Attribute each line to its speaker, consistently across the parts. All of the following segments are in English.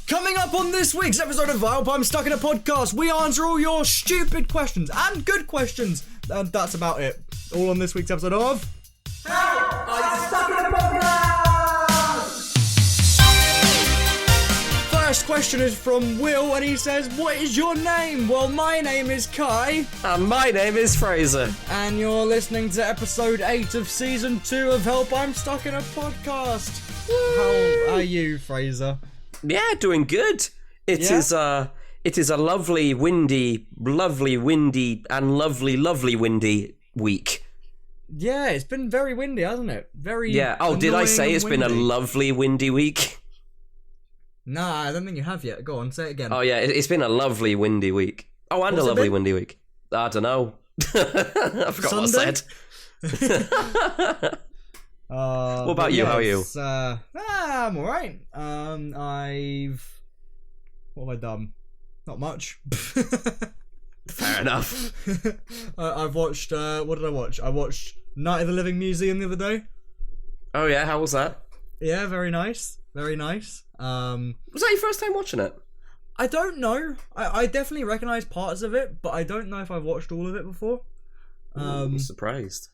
Speaker 1: Coming up on this week's episode of I Hope I'm Stuck in a Podcast, we answer all your stupid questions and good questions. And that's about it. All on this week's episode of Help! I'm Stuck in a Podcast! First question is from Will, and he says, what is your name? Well, my name is Kai.
Speaker 2: And my name is Fraser.
Speaker 1: And you're listening to episode 8 of season 2 of Help! I'm Stuck in a Podcast. Woo! How are you, Fraser?
Speaker 2: Yeah, doing good. It is a lovely, windy, and lovely windy week.
Speaker 1: Yeah, it's been very windy, hasn't it? Very.
Speaker 2: Yeah. Oh, did I say it's been a lovely, windy week?
Speaker 1: Nah, I don't think you have yet. Go on, say it again.
Speaker 2: Oh yeah, it's been a lovely, windy week. Oh, and a lovely, windy week. I don't know. I forgot what I said. What about you? How are you?
Speaker 1: I'm alright. What have I done? Not much.
Speaker 2: Fair enough.
Speaker 1: I've watched, what did I watch? I watched Night of the Living Museum the other day.
Speaker 2: Oh yeah, how was that?
Speaker 1: Yeah, very nice. Very nice.
Speaker 2: Was that your first time watching it?
Speaker 1: I don't know. I definitely recognise parts of it, but I don't know if I've watched all of it before.
Speaker 2: I'm surprised.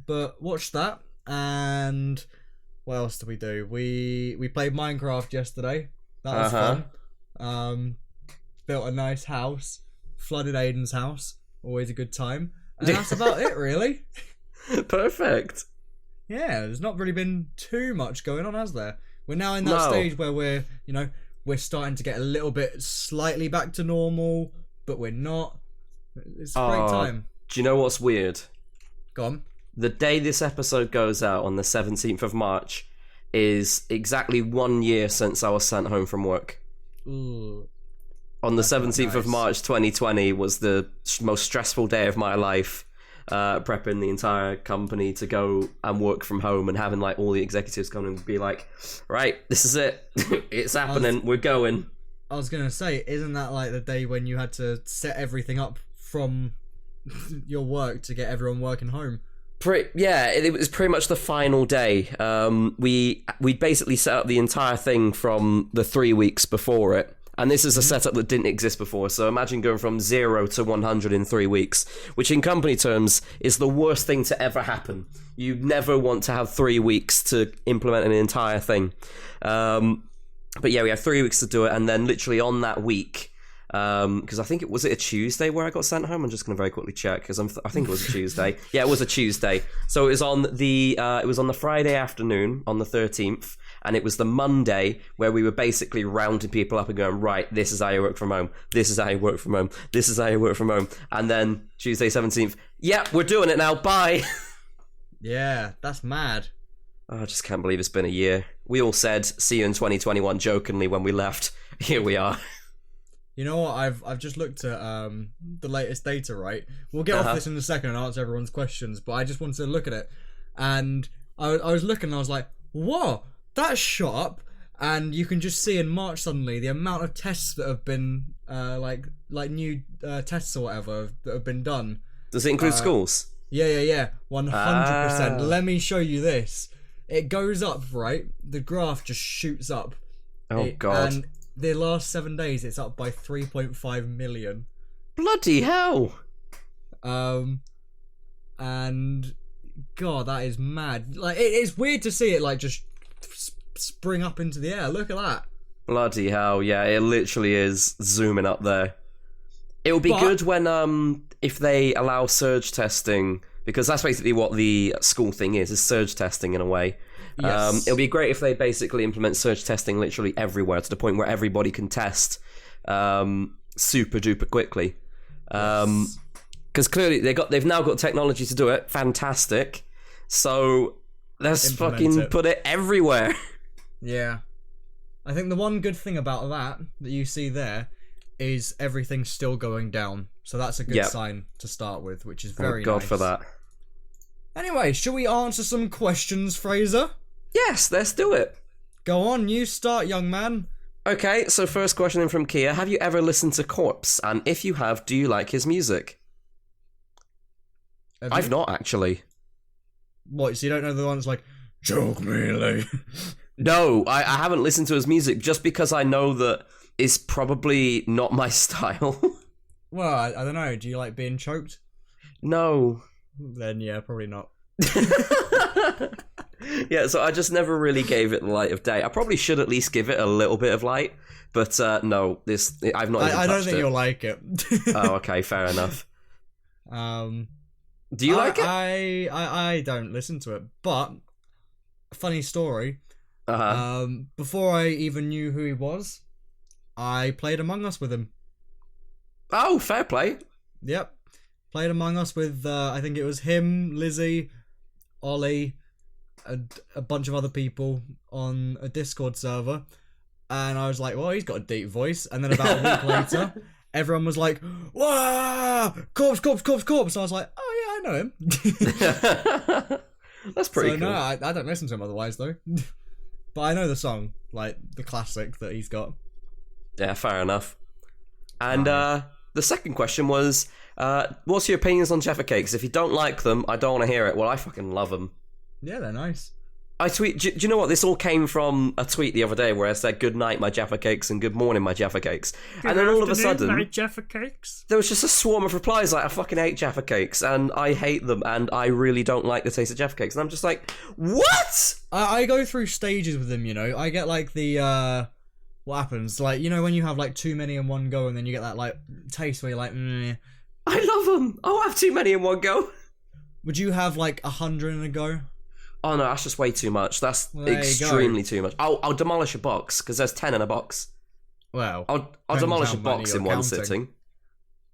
Speaker 1: But watched that. And what else did we do? We played Minecraft yesterday. That was fun. Built a nice house. Flooded Aiden's house. Always a good time. And that's about it, really.
Speaker 2: Perfect.
Speaker 1: Yeah, there's not really been too much going on, has there? We're now in that stage where we're starting to get a little bit slightly back to normal, but we're not. It's a great time.
Speaker 2: Do you know what's weird?
Speaker 1: Go on.
Speaker 2: The day this episode goes out, on the 17th of March, is exactly 1 year since I was sent home from work.
Speaker 1: Ooh,
Speaker 2: on the 17th of March 2020 was the most stressful day of my life, prepping the entire company to go and work from home and having like all the executives come and be like, right, this is it. It's happening. We're going.
Speaker 1: I was going to say, isn't that like the day when you had to set everything up from your work to get everyone working home?
Speaker 2: It was pretty much the final day. We basically set up the entire thing from the 3 weeks before it, and this is a setup that didn't exist before. So imagine going from 0 to 100 in 3 weeks, which in company terms is the worst thing to ever happen. You never want to have 3 weeks to implement an entire thing. But yeah, we had 3 weeks to do it, and then literally on that week. Because I think it was a Tuesday where I got sent home. I'm just going to very quickly check because I think it was a Tuesday. Yeah, it was a Tuesday. So it was on the Friday afternoon on the 13th, and it was the Monday where we were basically rounding people up and going, right, this is how you work from home. This is how you work from home. This is how you work from home. And then Tuesday 17th, we're doing it now. Bye.
Speaker 1: Yeah, that's mad.
Speaker 2: I just can't believe it's been a year. We all said see you in 2021 jokingly when we left. Here we are.
Speaker 1: You know what? I've just looked at the latest data, right? We'll get off this in a second and answer everyone's questions, but I just wanted to look at it. And I was looking and I was like, whoa, that's shot up. And you can just see in March suddenly the amount of tests that have been, like new tests or whatever that have been done.
Speaker 2: Does it include schools?
Speaker 1: Yeah. 100%. Let me show you this. It goes up, right? The graph just shoots up.
Speaker 2: Oh, God.
Speaker 1: And the last 7 days, it's up by 3.5 million.
Speaker 2: Bloody hell!
Speaker 1: And God, that is mad. Like, it's weird to see it like just spring up into the air. Look at that.
Speaker 2: Bloody hell! Yeah, it literally is zooming up there. It will be good when if they allow surge testing, because that's basically what the school thing is surge testing in a way. Yes. It'll be great if they basically implement surge testing literally everywhere to the point where everybody can test super duper quickly. Because clearly they've now got technology to do it. Fantastic. So let's fucking put it everywhere.
Speaker 1: Yeah. I think the one good thing about that you see there is everything's still going down. So that's a good sign to start with, which is very nice.
Speaker 2: God for that.
Speaker 1: Anyway, shall we answer some questions, Fraser?
Speaker 2: Yes, let's do it.
Speaker 1: Go on, you start, young man.
Speaker 2: Okay, so first question in from Kia. Have you ever listened to Corpse? And if you have, do you like his music? I've not, actually.
Speaker 1: What, so you don't know the ones like, Choke me, Lee?
Speaker 2: No, I haven't listened to his music just because I know that is probably not my style.
Speaker 1: Well, I don't know. Do you like being choked?
Speaker 2: No.
Speaker 1: Then yeah, probably not.
Speaker 2: Yeah, so I just never really gave it the light of day. I probably should at least give it a little bit of light, but no, I've not even touched it.
Speaker 1: I don't think you'll like it.
Speaker 2: Oh, okay, fair enough. Do you like it?
Speaker 1: I don't listen to it, but funny story. Before I even knew who he was, I played Among Us with him.
Speaker 2: Oh, fair play.
Speaker 1: Yep. Played Among Us with, I think it was him, Lizzie, Ollie, a bunch of other people on a Discord server. And I was like, well, he's got a deep voice. And then about a week later, everyone was like, "Whoa! Corpse, corpse, corpse, corpse." So I was like, oh yeah, I know him.
Speaker 2: That's pretty cool.
Speaker 1: No, I don't listen to him otherwise, though. But I know the song, like the classic that he's got.
Speaker 2: Yeah, fair enough. And the second question was, what's your opinions on Jaffa Cakes? If you don't like them, I don't want to hear it. Well, I fucking love them.
Speaker 1: Yeah, they're nice.
Speaker 2: I tweet. Do you know what? This all came from a tweet the other day where I said, "Good night, my Jaffa Cakes," and "Good morning, my Jaffa Cakes." And then all of a sudden,
Speaker 1: my Jaffa Cakes.
Speaker 2: There was just a swarm of replies like, "I fucking hate Jaffa Cakes, and I hate them, and I really don't like the taste of Jaffa Cakes." And I'm just like, what?
Speaker 1: I go through stages with them, you know. I get like the what happens, like, you know, when you have like too many in one go, and then you get that like taste where you're like,
Speaker 2: I love them. I'll have too many in one go.
Speaker 1: Would you have like 100 in a go?
Speaker 2: Oh no, that's just way too much. That's extremely too much. I'll demolish a box because there's 10 in a box.
Speaker 1: Well,
Speaker 2: I'll demolish a box in one sitting.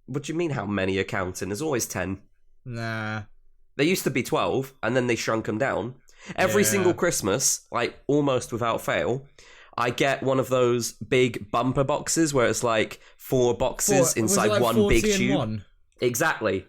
Speaker 2: What do you mean? How many are counting? There's always 10.
Speaker 1: Nah.
Speaker 2: There used to be 12, and then they shrunk them down. Every single Christmas, like almost without fail, I get one of those big bumper boxes where it's like 4 boxes inside like one big tube. One? Exactly.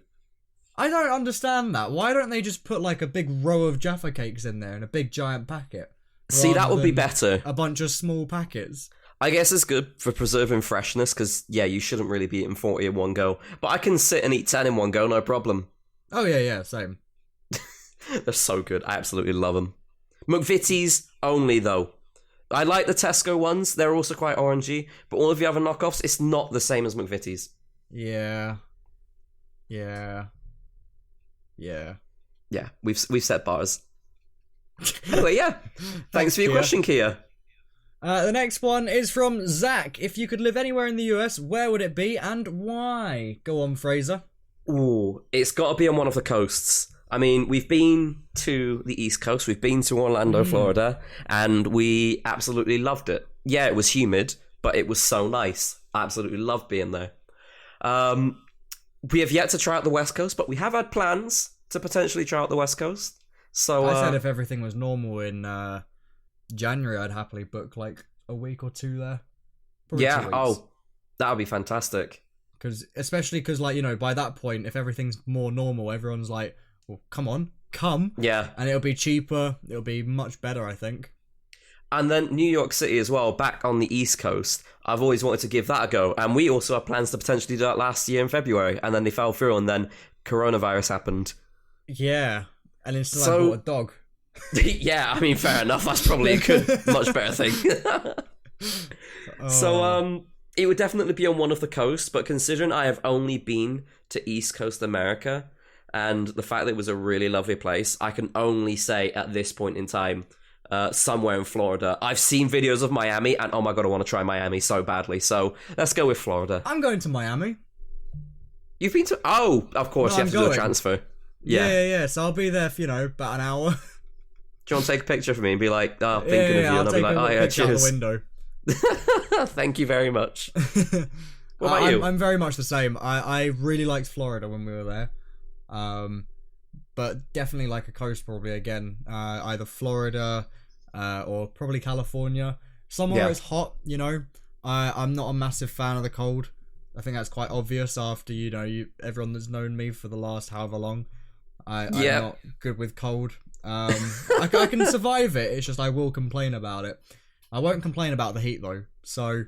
Speaker 1: I don't understand that. Why don't they just put like a big row of Jaffa Cakes in there in a big giant packet?
Speaker 2: See, that would be better.
Speaker 1: A bunch of small packets.
Speaker 2: I guess it's good for preserving freshness because, yeah, you shouldn't really be eating 40 in one go. But I can sit and eat 10 in one go, no problem.
Speaker 1: Oh, yeah, same.
Speaker 2: They're so good. I absolutely love them. McVitie's only, though. I like the Tesco ones. They're also quite orangey. But all of the other knockoffs, it's not the same as McVitie's.
Speaker 1: Yeah,
Speaker 2: we've set bars. Anyway, yeah. Thanks for your question, Kia.
Speaker 1: The next one is from Zach. If you could live anywhere in the US, where would it be and why? Go on, Fraser.
Speaker 2: Ooh, it's got to be on one of the coasts. I mean, we've been to the East Coast, we've been to Orlando, Florida, and we absolutely loved it. Yeah, it was humid, but it was so nice. I absolutely loved being there. We have yet to try out the West Coast, but we have had plans to potentially try out the West Coast. So
Speaker 1: I said if everything was normal in January, I'd happily book like a week or two there. Probably 2 weeks.
Speaker 2: Oh, that would be fantastic.
Speaker 1: Especially because, like, you know, by that point, if everything's more normal, everyone's like, well, come.
Speaker 2: Yeah.
Speaker 1: And it'll be cheaper. It'll be much better, I think.
Speaker 2: And then New York City as well, back on the East Coast. I've always wanted to give that a go. And we also had plans to potentially do that last year in February. And then they fell through, and then coronavirus happened.
Speaker 1: Yeah. And instead I bought a dog.
Speaker 2: Yeah, I mean, fair enough. That's probably a good, much better thing. So, it would definitely be on one of the coasts. But considering I have only been to East Coast America, and the fact that it was a really lovely place, I can only say at this point in time, somewhere in Florida. I've seen videos of Miami, and oh my god, I want to try Miami so badly. So let's go with Florida.
Speaker 1: I'm going to Miami.
Speaker 2: You've been to? Oh, of course, you have to do a transfer.
Speaker 1: Yeah. So I'll be there for, about an hour.
Speaker 2: Do you want to take a picture for me and be like, thinking of you, and I'll be like, oh yeah, cheers.
Speaker 1: Out the
Speaker 2: window. Thank you very much. What about you?
Speaker 1: I'm very much the same. I really liked Florida when we were there. But definitely like a coast probably again. Either Florida or probably California. Somewhere it's hot, I'm not a massive fan of the cold. I think that's quite obvious after, everyone that's known me for the last however long. I'm not good with cold. I can survive it. It's just I will complain about it. I won't complain about the heat though. So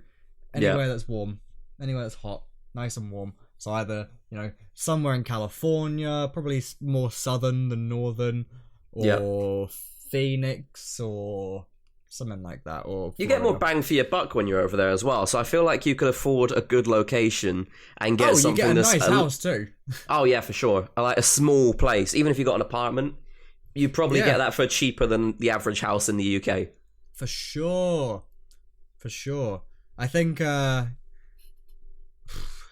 Speaker 1: anywhere that's warm, anywhere that's hot, nice and warm. So either, somewhere in California, probably more southern than northern, or Phoenix, or something like that. Or
Speaker 2: you get more bang for your buck when you're over there as well. So I feel like you could afford a good location and get something.
Speaker 1: You get a nice house too.
Speaker 2: Oh yeah, for sure. I like a small place. Even if you got an apartment, you probably get that for cheaper than the average house in the UK.
Speaker 1: For sure. I think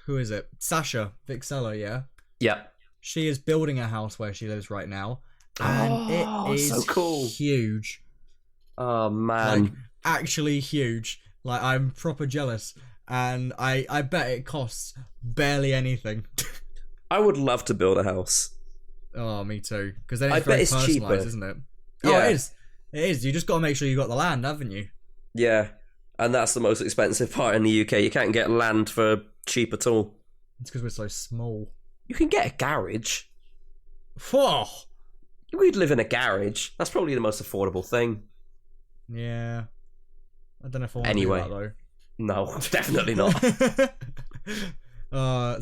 Speaker 1: who is it? Sasha Vixella, yeah.
Speaker 2: Yeah.
Speaker 1: She is building a house where she lives right now, and it is
Speaker 2: so cool.
Speaker 1: Huge.
Speaker 2: Oh man,
Speaker 1: like, actually huge. Like, I'm proper jealous, and I bet it costs barely anything.
Speaker 2: I would love to build a house.
Speaker 1: Oh, me too. Because then
Speaker 2: I bet it's cheaper,
Speaker 1: isn't it?
Speaker 2: Yeah.
Speaker 1: Oh, it is. It is. You just got to make sure you got the land, haven't you?
Speaker 2: Yeah, and that's the most expensive part in the UK. You can't get land for cheap at all.
Speaker 1: It's because we're so small.
Speaker 2: You can get a garage.
Speaker 1: Whoa.
Speaker 2: We'd live in a garage. That's probably the most affordable thing.
Speaker 1: Yeah. I don't know if I want to do that, though.
Speaker 2: No, definitely not.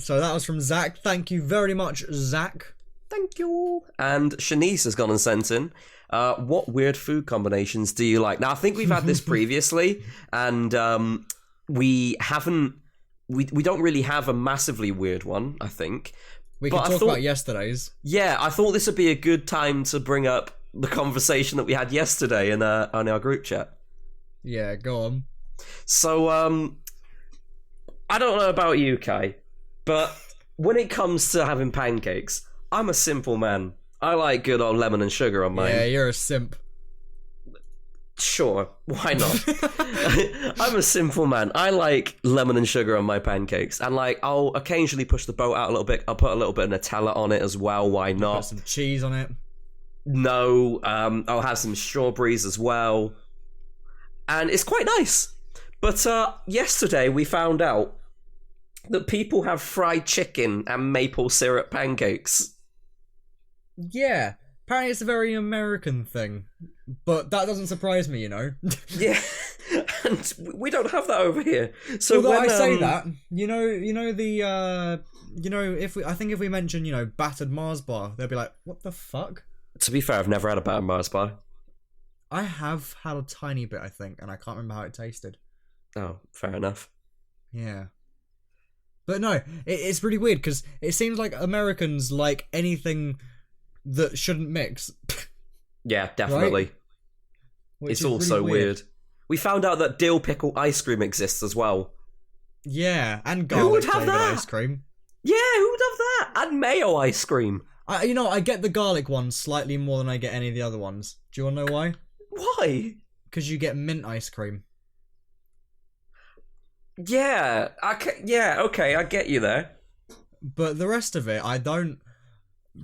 Speaker 1: So that was from Zach. Thank you very much, Zach.
Speaker 2: Thank you. And Shanice has gone and sent in, what weird food combinations do you like? Now, I think we've had this previously, and we haven't... We don't really have a massively weird one, I think.
Speaker 1: We can talk about yesterday's.
Speaker 2: Yeah, I thought this would be a good time to bring up the conversation that we had yesterday on our group chat.
Speaker 1: Yeah, go on.
Speaker 2: So, I don't know about you, Kai, but when it comes to having pancakes, I'm a simple man. I like good old lemon and sugar on mine.
Speaker 1: Yeah, you're a simp.
Speaker 2: Sure, why not? I'm a simple man. I like lemon and sugar on my pancakes, and like I'll occasionally push the boat out a little bit. I'll put a little bit of Nutella on it as well. Why not?
Speaker 1: Put some cheese on it.
Speaker 2: No, I'll have some strawberries as well, and it's quite nice. But yesterday we found out that people have fried chicken and maple syrup pancakes.
Speaker 1: Yeah. Apparently it's a very American thing, but that doesn't surprise me, you know.
Speaker 2: Yeah, and we don't have that over here. So
Speaker 1: although
Speaker 2: when
Speaker 1: I say that, if we mention, battered Mars bar, they'll be like, "What the fuck?"
Speaker 2: To be fair, I've never had a battered Mars bar.
Speaker 1: I have had a tiny bit, I think, and I can't remember how it tasted.
Speaker 2: Oh, fair enough.
Speaker 1: Yeah. But no, it's really weird because it seems like Americans like anything that shouldn't mix.
Speaker 2: Yeah, definitely.
Speaker 1: Right?
Speaker 2: It's all really so weird. We found out that dill pickle ice cream exists as well.
Speaker 1: Yeah, and garlic flavored ice cream.
Speaker 2: Yeah, who would have that? And mayo ice cream.
Speaker 1: I get the garlic ones slightly more than I get any of the other ones. Do you want to know why?
Speaker 2: Why?
Speaker 1: Because you get mint ice cream.
Speaker 2: Yeah, okay, I get you there.
Speaker 1: But the rest of it, I don't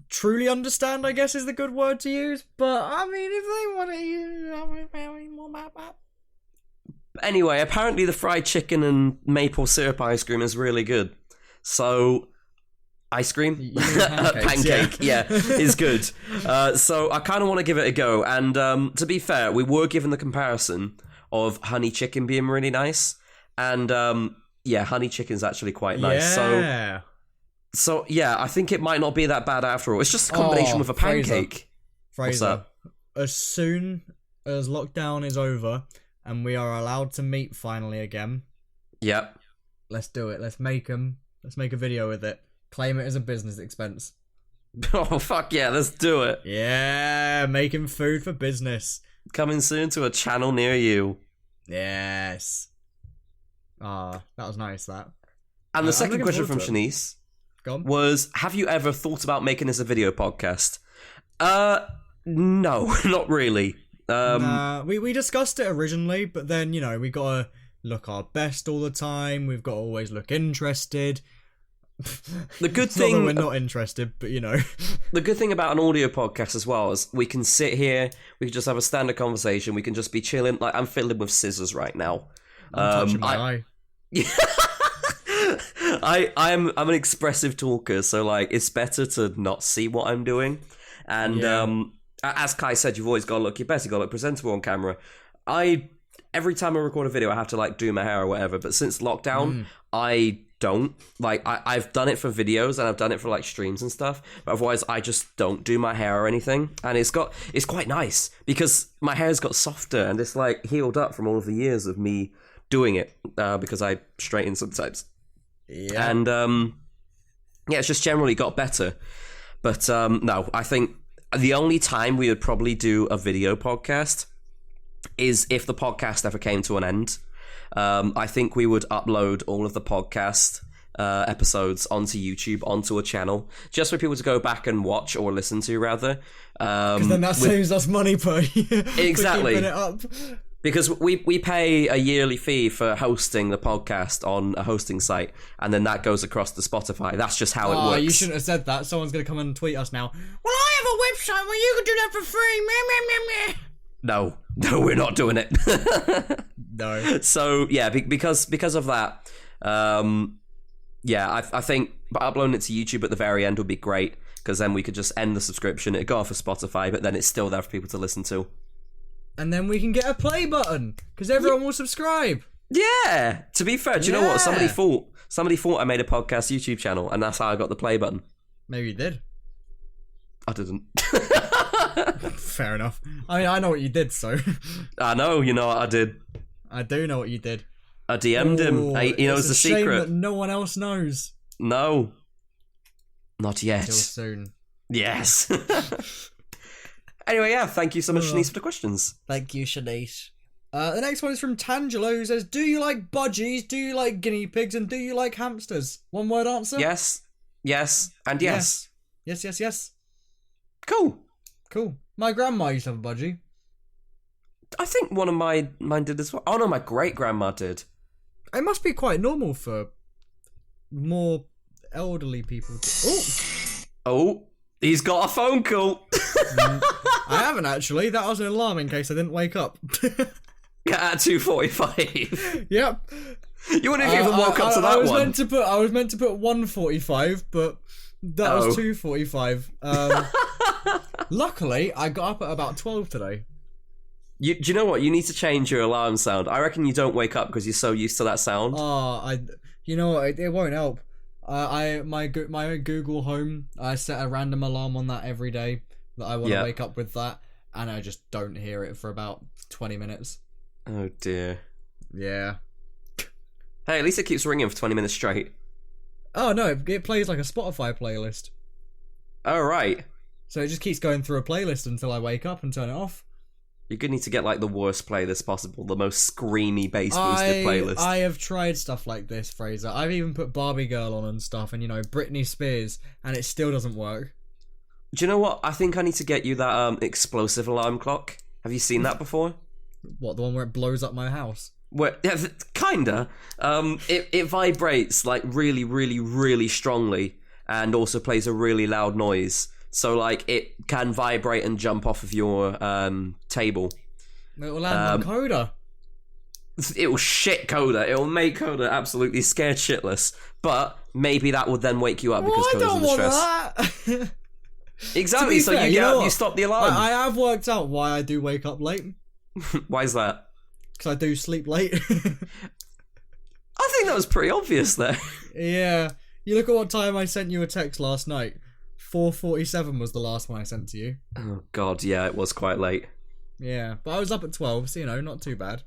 Speaker 1: truly understand, I guess is the good word to use. But, I mean, if they want to use...
Speaker 2: Anyway, apparently the fried chicken and maple syrup ice cream is really good. So... Ice cream? Pancake, yeah, is good. So I kind of want to give it a go. And to be fair, we were given the comparison of honey chicken being really nice. And honey chicken's actually quite nice.
Speaker 1: Yeah.
Speaker 2: So yeah, I think it might not be that bad after all. It's just a combination with a pancake.
Speaker 1: Fraser, as soon as lockdown is over and we are allowed to meet finally again.
Speaker 2: Yep.
Speaker 1: Let's do it. Let's make a video with it. Claim it as a business expense.
Speaker 2: Oh, fuck yeah, let's do it.
Speaker 1: Yeah, making food for business.
Speaker 2: Coming soon to a channel near you.
Speaker 1: Yes. That was nice, that.
Speaker 2: And the second question from Shanice was, have you ever thought about making this a video podcast? No, not really.
Speaker 1: We discussed it originally, but then, we gotta look our best all the time. We've got to always look interested.
Speaker 2: The good thing...
Speaker 1: Not that we're not interested, but
Speaker 2: The good thing about an audio podcast as well is we can sit here, we can just have a standard conversation, we can just be chilling. Like, I'm fiddling with scissors right now.
Speaker 1: I'm touching my
Speaker 2: eye. I'm an expressive talker, so like it's better to not see what I'm doing. And as Kai said, you've always got to look your best, you've got to look presentable on camera. Every time I record a video, I have to like do my hair or whatever, but since lockdown, I don't. Like, I've done it for videos and I've done it for like streams and stuff, but otherwise I just don't do my hair or anything. And it's quite nice because my hair's got softer and it's like healed up from all of the years of me doing it because I straighten sometimes.
Speaker 1: Yeah.
Speaker 2: And it's just generally got better. But no, I think the only time we would probably do a video podcast is if the podcast ever came to an end. I think we would upload all of the podcast episodes onto YouTube, onto a channel, just for people to go back and watch or listen to, rather.
Speaker 1: Because then that saves us money per year.
Speaker 2: Exactly.
Speaker 1: For keeping it up.
Speaker 2: Because we pay a yearly fee for hosting the podcast on a hosting site, and then that goes across to Spotify. That's just how it works.
Speaker 1: You shouldn't have said that. Someone's going to come and tweet us now. Well, I have a website where you can do that for free. Meh, meh, meh, meh.
Speaker 2: No, we're not doing it.
Speaker 1: No.
Speaker 2: So yeah, because of that, I think uploading it to YouTube at the very end would be great, because then we could just end the subscription. It'd go off for Spotify, but then it's still there for people to listen to.
Speaker 1: And then we can get a play button, because everyone will subscribe.
Speaker 2: Yeah. To be fair, do you know what? Somebody thought I made a podcast YouTube channel, and that's how I got the play button.
Speaker 1: Maybe you did.
Speaker 2: I didn't.
Speaker 1: Fair enough. I mean, I know what you did, so.
Speaker 2: I know, you know what I did.
Speaker 1: I do know what you did.
Speaker 2: I DM'd him. He knows the secret.
Speaker 1: It's a shame that no one else knows.
Speaker 2: No. Not yet.
Speaker 1: Till soon.
Speaker 2: Yes. Anyway, yeah, thank you so much, Shanice, for the questions.
Speaker 1: Thank you, Shanice. The next one is from Tangelo, who says, do you like budgies, do you like guinea pigs, and do you like hamsters? One word answer?
Speaker 2: Yes, and yes.
Speaker 1: Yes.
Speaker 2: Cool.
Speaker 1: My grandma used to have a budgie.
Speaker 2: I think one of mine did as well. Oh no, my great-grandma did.
Speaker 1: It must be quite normal for more elderly people to...
Speaker 2: Oh, he's got a phone call.
Speaker 1: I haven't actually. That was an alarm in case I didn't wake up.
Speaker 2: At 2:45.
Speaker 1: Yep.
Speaker 2: You wouldn't have even woke up to that one.
Speaker 1: I was meant to put 1:45, but that was 2:45. Luckily, I got up at about 12 today.
Speaker 2: Do you know what? You need to change your alarm sound. I reckon you don't wake up because you're so used to that sound.
Speaker 1: You know what? It won't help. My Google Home, I set a random alarm on that every day that I want to wake up with that, and I just don't hear it for about 20 minutes.
Speaker 2: Oh dear.
Speaker 1: Yeah.
Speaker 2: Hey, at least it keeps ringing for 20 minutes straight.
Speaker 1: Oh no, it plays like a Spotify playlist.
Speaker 2: Oh right.
Speaker 1: So it just keeps going through a playlist until I wake up and turn it off.
Speaker 2: You're gonna need to get like the worst playlist possible, the most screamy bass boosted playlist.
Speaker 1: I have tried stuff like this, Fraser. I've even put Barbie Girl on and stuff, and Britney Spears, and it still doesn't work.
Speaker 2: Do you know what? I think I need to get you that explosive alarm clock. Have you seen that before?
Speaker 1: What, the one where it blows up my house?
Speaker 2: Yeah, kinda. It vibrates like really, really, really strongly, and also plays a really loud noise. So like it can vibrate and jump off of your table.
Speaker 1: It will land on Coda.
Speaker 2: It will shit Coda. It will make Coda absolutely scared shitless. But maybe that would then wake you up because Coda's under stress.
Speaker 1: That.
Speaker 2: Exactly. So you get up, you stop the alarm.
Speaker 1: I have worked out why I do wake up late.
Speaker 2: Why is that?
Speaker 1: Because I do sleep late.
Speaker 2: I think that was pretty obvious there.
Speaker 1: Yeah. You look at what time I sent you a text last night. 4:47 was the last one I sent to you.
Speaker 2: Oh god, yeah, it was quite late.
Speaker 1: Yeah, but I was up at 12, so not too bad.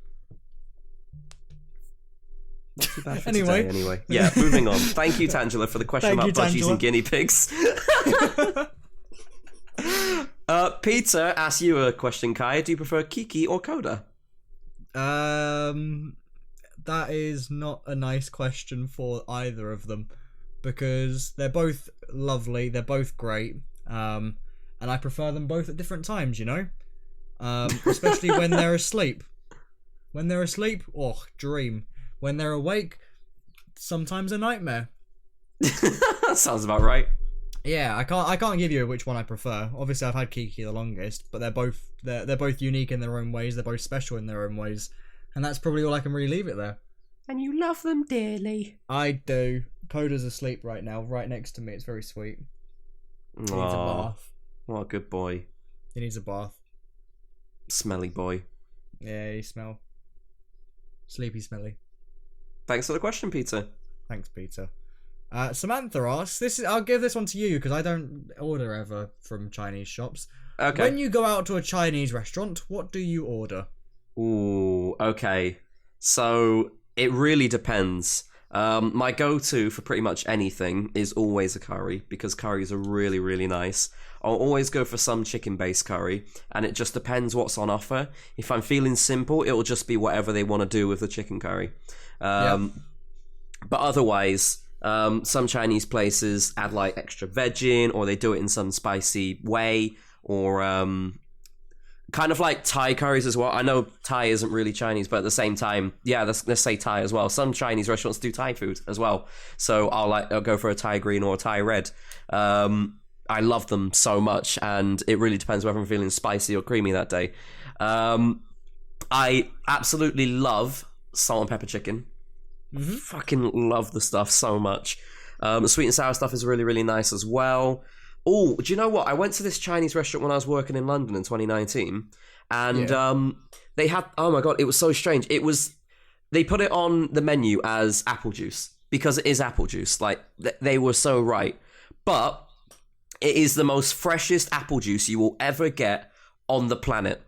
Speaker 2: Not too bad for today, anyway. Yeah, moving on. Thank you, Tangela, for the question about budgies and guinea pigs. Peter asks you a question, Kai. Do you prefer Kiki or Coda?
Speaker 1: That is not a nice question for either of them, because they're both lovely, they're both great, and I prefer them both at different times, especially when they're asleep. When they're asleep, dream. When they're awake, sometimes a nightmare.
Speaker 2: That sounds about right.
Speaker 1: Yeah, I can't give you which one I prefer. Obviously, I've had Kiki the longest, but they're both unique in their own ways. They're both special in their own ways, and that's probably all I can really leave it there.
Speaker 2: And you love them dearly.
Speaker 1: I do. Coda's asleep right now, right next to me. It's very sweet. He needs a bath.
Speaker 2: What a good boy.
Speaker 1: He needs a bath.
Speaker 2: Smelly boy.
Speaker 1: Yeah, he smell. Sleepy smelly.
Speaker 2: Thanks for the question, Peter.
Speaker 1: Thanks, Peter. Samantha asks, I'll give this one to you because I don't order ever from Chinese shops.
Speaker 2: Okay.
Speaker 1: When you go out to a Chinese restaurant, what do you order?
Speaker 2: Ooh, okay. So it really depends. My go-to for pretty much anything is always a curry because curries are really, really nice. I'll always go for some chicken-based curry, and it just depends what's on offer. If I'm feeling simple, it'll just be whatever they want to do with the chicken curry. But otherwise, some Chinese places add like extra veg in, or they do it in some spicy way, or kind of like Thai curries as well. I know Thai isn't really Chinese, but at the same time, yeah, let's say Thai as well. Some Chinese restaurants do Thai food as well. So I'll go for a Thai green or a Thai red. I love them so much, and it really depends whether I'm feeling spicy or creamy that day. I absolutely love salt and pepper chicken. Mm-hmm. Fucking love the stuff so much. Sweet and sour stuff is really, really nice as well. Oh, do you know what? I went to this Chinese restaurant when I was working in London in 2019, and they had, oh my god, it was so strange. They put it on the menu as apple juice because it is apple juice. Like, they were so right. But it is the most freshest apple juice you will ever get on the planet.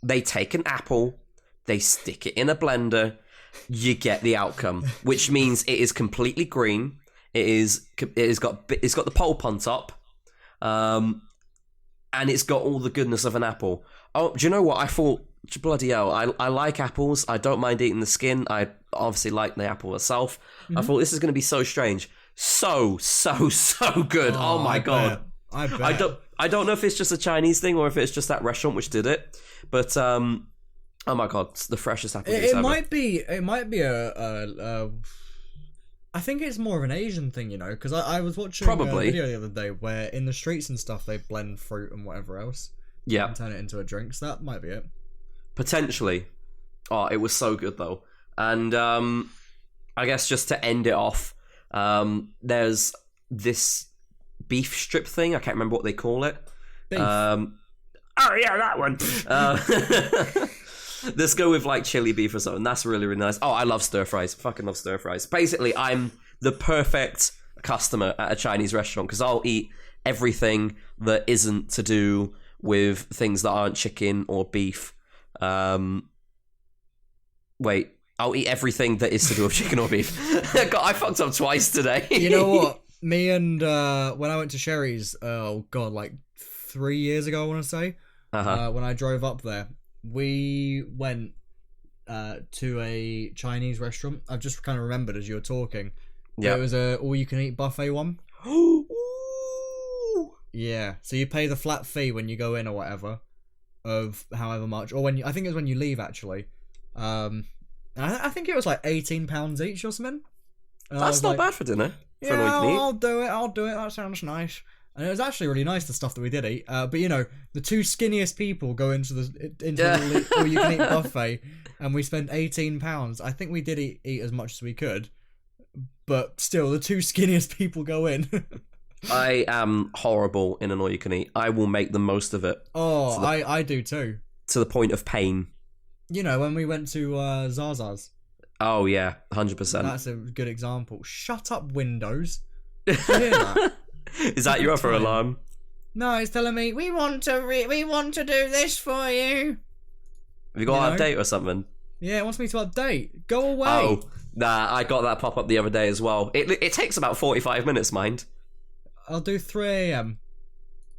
Speaker 2: They take an apple, they stick it in a blender, you get the outcome, which means it is completely green. It's got the pulp on top. And it's got all the goodness of an apple. Oh, do you know what? I thought, bloody hell, I like apples. I don't mind eating the skin. I obviously like the apple itself. Mm-hmm. I thought this is going to be so strange. So good. Oh my god.
Speaker 1: I bet.
Speaker 2: I don't know if it's just a Chinese thing or if it's just that restaurant which did it. But, oh my god, it's the freshest apple juice ever.
Speaker 1: It might be a I think it's more of an Asian thing, you know, because I was watching a video the other day where in the streets and stuff they blend fruit and whatever else.
Speaker 2: Yeah.
Speaker 1: And turn it into a drink, so that might be it.
Speaker 2: Potentially. Oh, it was so good though. And I guess just to end it off, there's this beef strip thing. I can't remember what they call it.
Speaker 1: Beef.
Speaker 2: Oh yeah, that one. Let's go with like chili beef or something. That's really, really nice. Oh, I love stir fries. Fucking love stir fries. Basically, I'm the perfect customer at a Chinese restaurant because I'll eat everything that isn't to do with things that aren't chicken or beef. Wait, I'll eat everything that is to do with chicken or beef. God, I fucked up twice today.
Speaker 1: You know what? Me and when I went to Sherry's, like 3 years ago, I want to say, when I drove up there, we went to a Chinese restaurant. I've just kind of remembered as you were talking. Yeah, it was a all-you-can-eat buffet one. Yeah, so you pay the flat fee when you go in or whatever, of however much, or I think it was when you leave actually. I think it was like £18 each or something.
Speaker 2: That's not bad for dinner.
Speaker 1: Yeah, I'll do it. That sounds nice. And it was actually really nice, the stuff that we did eat. But you know, the two skinniest people go into the all-you-can-eat buffet, and we spent £18. I think we did eat as much as we could, but still, the two skinniest people go in.
Speaker 2: I am horrible in an all-you-can-eat. I will make the most of it.
Speaker 1: Oh, I do too. To
Speaker 2: the point of pain.
Speaker 1: You know, when we went to Zaza's.
Speaker 2: Oh yeah, 100%.
Speaker 1: That's a good example. Shut up, Windows. Did you hear that?
Speaker 2: Is that your other alarm?
Speaker 1: No, it's telling me we want to do this for you.
Speaker 2: Have you got an update or something?
Speaker 1: Yeah, it wants me to update. Go away.
Speaker 2: Oh, nah, I got that pop up the other day as well. It takes about 45 minutes, mind.
Speaker 1: I'll do 3 a.m.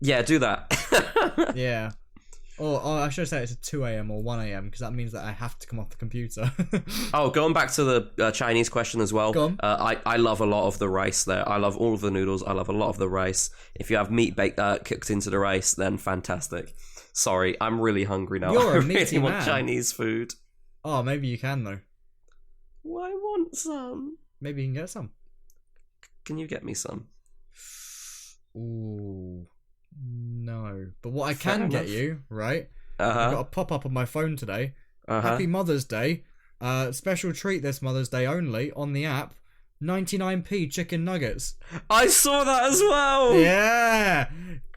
Speaker 2: Yeah, do that.
Speaker 1: Yeah. Or I should say it's a 2 a.m. or 1 a.m. because that means that I have to come off the computer. Oh,
Speaker 2: going back to the Chinese question as well.
Speaker 1: Go on.
Speaker 2: I love a lot of the rice there. I love all of the noodles. I love a lot of the rice. If you have meat cooked into the rice, then fantastic. Sorry, I'm really hungry now.
Speaker 1: You're a meaty
Speaker 2: I really
Speaker 1: man.
Speaker 2: want Chinese food.
Speaker 1: Oh, maybe you can though.
Speaker 2: Well, I want some.
Speaker 1: Maybe you can get some.
Speaker 2: Can you get me some?
Speaker 1: Ooh. No, but what I can get you, right? I've got a pop-up on my phone today. Happy Mother's Day. Special treat this Mother's Day only on the app. 99p chicken nuggets.
Speaker 2: I saw that as well.
Speaker 1: Yeah.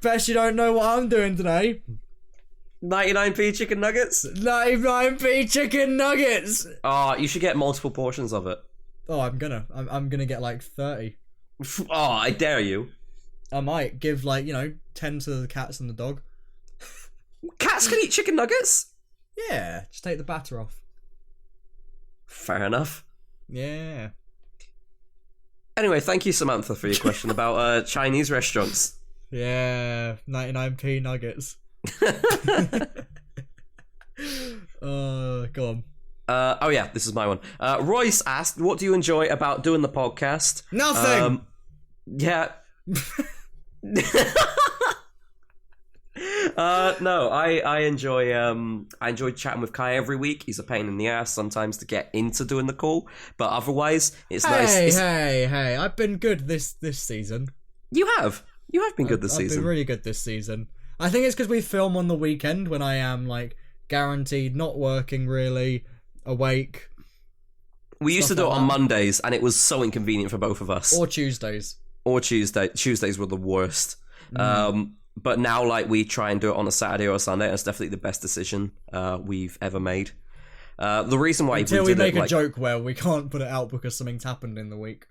Speaker 1: Bet you don't know what I'm doing today.
Speaker 2: 99p chicken nuggets?
Speaker 1: 99p chicken nuggets.
Speaker 2: You should get multiple portions of it.
Speaker 1: Oh, I'm gonna get like 30.
Speaker 2: Oh, I dare you.
Speaker 1: I might give 10 to the cats and the dog.
Speaker 2: Cats can eat chicken nuggets?
Speaker 1: Yeah, just take the batter off.
Speaker 2: Fair enough.
Speaker 1: Yeah.
Speaker 2: Anyway, thank you, Samantha, for your question about Chinese restaurants.
Speaker 1: Yeah, 99p nuggets. Go on.
Speaker 2: Oh yeah, this is my one. Royce asked, what do you enjoy about doing the podcast?
Speaker 1: Nothing!
Speaker 2: Yeah. No, I enjoy chatting with Kai every week. He's a pain in the ass sometimes to get into doing the call, but otherwise it's nice.
Speaker 1: Hey, I've been good this season.
Speaker 2: You have been good this season.
Speaker 1: I've been really good this season. I think it's because we film on the weekend when I am guaranteed not working really, awake.
Speaker 2: We used to do it on Mondays, and it was so inconvenient for both of us.
Speaker 1: Or Tuesdays.
Speaker 2: Tuesdays were the worst. But now, we try and do it on a Saturday or a Sunday, and it's definitely the best decision we've ever made. The reason why
Speaker 1: until we make a joke where we can't put it out because something's happened in the week.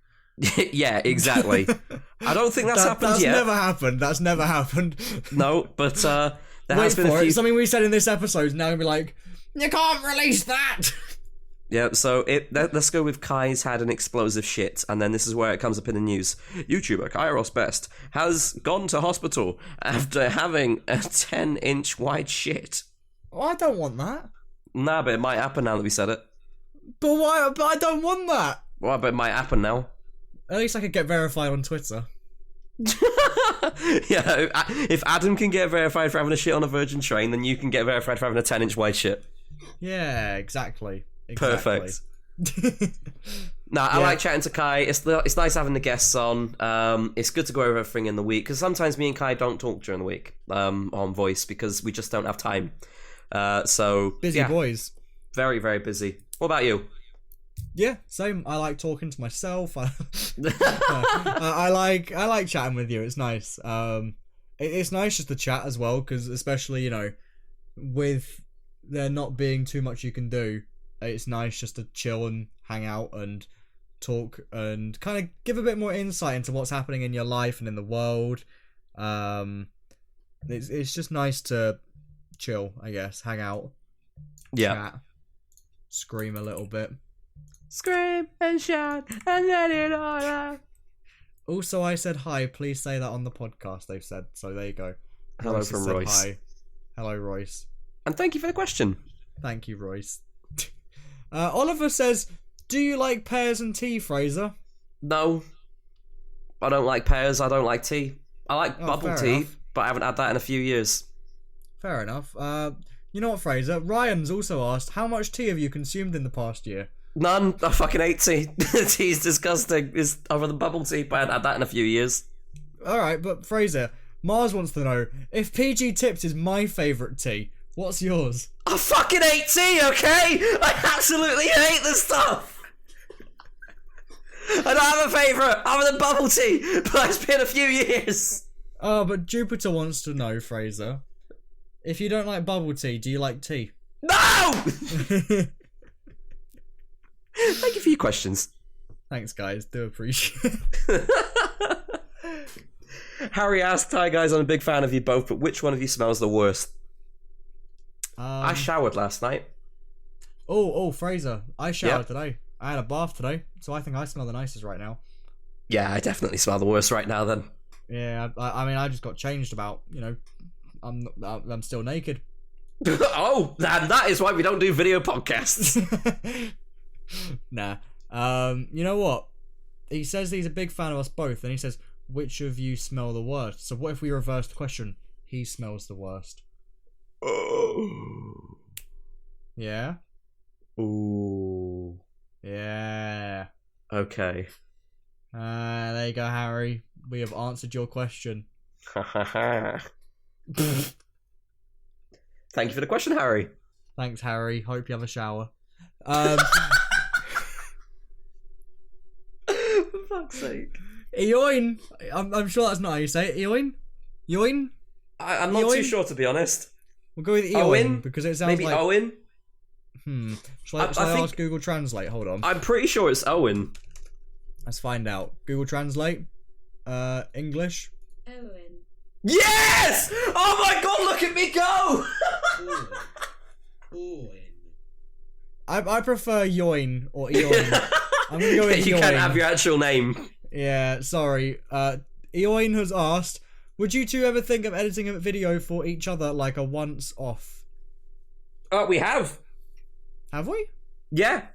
Speaker 2: Yeah, exactly. I don't think that's happened yet.
Speaker 1: That's never happened.
Speaker 2: No, but there
Speaker 1: has
Speaker 2: been a few.
Speaker 1: Something we said in this episode is now gonna be like, you can't release that.
Speaker 2: Yeah, so let's go with Kai's had an explosive shit, and then this is where it comes up in the news. YouTuber Kai Ross-Best has gone to hospital after having a 10-inch wide shit.
Speaker 1: Oh, I don't want that.
Speaker 2: Nah, but it might happen now that we said it.
Speaker 1: But why? But I don't want that.
Speaker 2: Well, but it might happen now.
Speaker 1: At least I could get verified on Twitter.
Speaker 2: Yeah, if Adam can get verified for having a shit on a Virgin train, then you can get verified for having a 10-inch wide shit.
Speaker 1: Yeah, exactly.
Speaker 2: Perfect. I like chatting to Kai. It's nice having the guests on. It's good to go over everything in the week, because sometimes me and Kai don't talk during the week on voice because we just don't have time.
Speaker 1: Busy boys.
Speaker 2: Very, very busy. What about you?
Speaker 1: Yeah, same. I like talking to myself. I like chatting with you. It's nice. It's nice just to chat as well, because especially with there not being too much you can do, it's nice just to chill and hang out and talk and kind of give a bit more insight into what's happening in your life and in the world. It's just nice to chill, I guess, hang out, chat, scream a little bit.
Speaker 2: Scream and shout and let it all out.
Speaker 1: Also, I said hi. Please say that on the podcast, they've said. So there you go.
Speaker 2: Hello
Speaker 1: Royce
Speaker 2: from Royce.
Speaker 1: Hi. Hello, Royce.
Speaker 2: And thank you for the question.
Speaker 1: Thank you, Royce. Oliver says, do you like pears and tea, Fraser?
Speaker 2: No. I don't like pears. I don't like tea. I like bubble tea,
Speaker 1: enough.
Speaker 2: but I haven't had that in a few years.
Speaker 1: Fair enough. You know what, Fraser? Ryan's also asked, how much tea have you consumed in the past year?
Speaker 2: None. I fucking hate tea. Tea's disgusting. It's other than bubble tea, but I haven't had that in a few years.
Speaker 1: Alright, but Fraser, Mars wants to know, if PG Tips is my favourite tea, what's yours?
Speaker 2: I fucking hate tea, okay? I absolutely hate this stuff. I don't have a favourite other than bubble tea, but it's been a few years.
Speaker 1: Oh, but Jupiter wants to know, Fraser, if you don't like bubble tea, do you like tea?
Speaker 2: No! Thank you for your questions.
Speaker 1: Thanks, guys. Do appreciate it.
Speaker 2: Harry asked, hi guys, I'm a big fan of you both, but which one of you smells the worst? I showered last night.
Speaker 1: Oh, Fraser, I showered today. I had a bath today, so I think I smell the nicest right now.
Speaker 2: Yeah, I definitely smell the worst right now then.
Speaker 1: Yeah, I mean, I just got changed about, I'm still naked.
Speaker 2: Oh, that is why we don't do video podcasts.
Speaker 1: Nah. You know what? He says he's a big fan of us both, and he says, which of you smell the worst? So what if we reverse the question? He smells the worst.
Speaker 2: Oh.
Speaker 1: Yeah?
Speaker 2: Ooh.
Speaker 1: Yeah.
Speaker 2: Okay.
Speaker 1: There you go, Harry. We have answered your question.
Speaker 2: Thank you for the question, Harry.
Speaker 1: Thanks, Harry. Hope you have a shower.
Speaker 2: For fuck's sake.
Speaker 1: Eoin. I'm sure that's not how you say it. Eoin? Eoin?
Speaker 2: I'm not too sure, to be honest.
Speaker 1: We'll go with Eoin because it sounds
Speaker 2: maybe
Speaker 1: like...
Speaker 2: Owen?
Speaker 1: Shall I ask Google Translate? Hold on.
Speaker 2: I'm pretty sure it's Owen.
Speaker 1: Let's find out. Google Translate. English.
Speaker 3: Owen.
Speaker 2: Yes! Oh my god, look at me go!
Speaker 4: Owen.
Speaker 1: I prefer Yoin or Eoin. I'm gonna go with
Speaker 2: You
Speaker 1: Eoin.
Speaker 2: can't have your actual name.
Speaker 1: Yeah, sorry. Eoin has asked, would you two ever think of editing a video for each other like a once-off?
Speaker 2: We have.
Speaker 1: Have we?
Speaker 2: Yeah,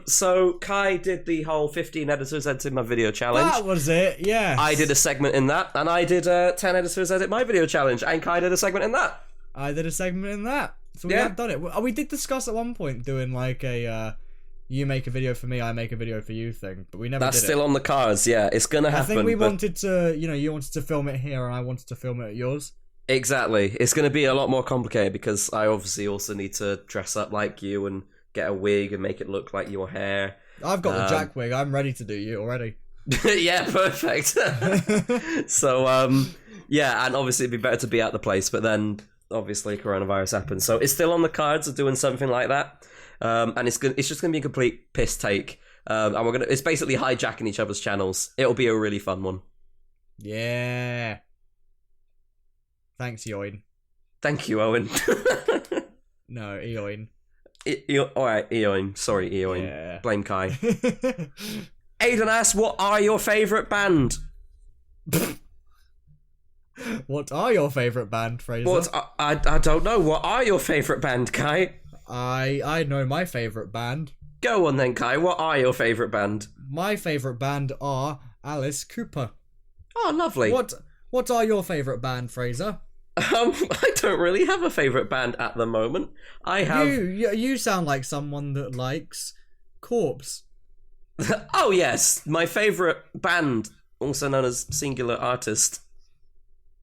Speaker 2: so Kai did the whole 15 editors edited my video challenge.
Speaker 1: That was it, yes.
Speaker 2: I did a segment in that, and I did 10 editors edit my video challenge, and Kai did a segment in that.
Speaker 1: I did a segment in that. So we
Speaker 2: Yeah.
Speaker 1: have done it. We did discuss at one point doing like a you make a video for me, I make a video for you thing, but we never
Speaker 2: That's
Speaker 1: did
Speaker 2: still
Speaker 1: it.
Speaker 2: on the cards, yeah, it's gonna happen.
Speaker 1: I think we
Speaker 2: but-
Speaker 1: wanted to, you wanted to film it here and I wanted to film it at yours.
Speaker 2: Exactly. It's gonna be a lot more complicated because I obviously also need to dress up like you and get a wig and make it look like your hair.
Speaker 1: I've got the Jack wig. I'm ready to do you already.
Speaker 2: Yeah, perfect. So, yeah, and obviously it'd be better to be at the place, but then obviously coronavirus happened. So it's still on the cards of doing something like that. And it's just gonna be a complete piss take. And it's basically hijacking each other's channels. It'll be a really fun one.
Speaker 1: Yeah. Thanks, Yoin.
Speaker 2: Thank you, Owen.
Speaker 1: No, Eoin.
Speaker 2: Alright, Eoin. Sorry, Eoin.
Speaker 1: Yeah.
Speaker 2: Blame Kai. Aiden asks, what are your favourite band?
Speaker 1: What are your favourite band, Fraser?
Speaker 2: I don't know. What are your favourite band, Kai?
Speaker 1: I know my favourite band.
Speaker 2: Go on then, Kai. What are your favourite band?
Speaker 1: My favourite band are Alice Cooper.
Speaker 2: Oh, lovely.
Speaker 1: What are your favourite band, Fraser?
Speaker 2: I don't really have a favourite band at the moment. I have...
Speaker 1: You sound like someone that likes Corpse.
Speaker 2: Oh, yes. My favourite band, also known as Singular Artist.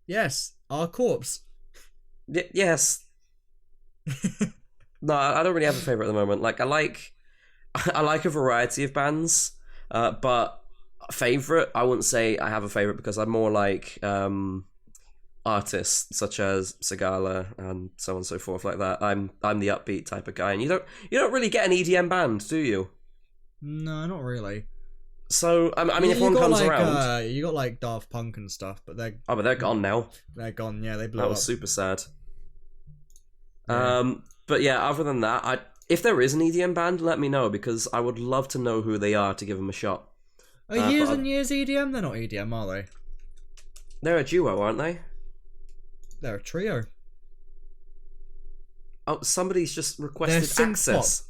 Speaker 1: Yes, our Corpse.
Speaker 2: Yes. No, I don't really have a favourite at the moment. Like, I like a variety of bands, but favourite, I wouldn't say I have a favourite because I'm more like artists such as Sigala and so on and so forth like that. I'm the upbeat type of guy, and you don't really get an EDM band, do you?
Speaker 1: No, not really.
Speaker 2: So I mean, if one comes around,
Speaker 1: you got like Daft Punk and stuff, but
Speaker 2: they're gone now.
Speaker 1: They're gone. Yeah, they blew
Speaker 2: That
Speaker 1: up.
Speaker 2: was super sad.
Speaker 1: Yeah.
Speaker 2: But yeah, other than that, if there is an EDM band, let me know because I would love to know who they are to give them a shot.
Speaker 1: Are Years and Years EDM? They're not EDM, are they?
Speaker 2: They're a duo, aren't they?
Speaker 1: They're a trio.
Speaker 2: Oh, somebody's just requested
Speaker 1: They're synth
Speaker 2: access.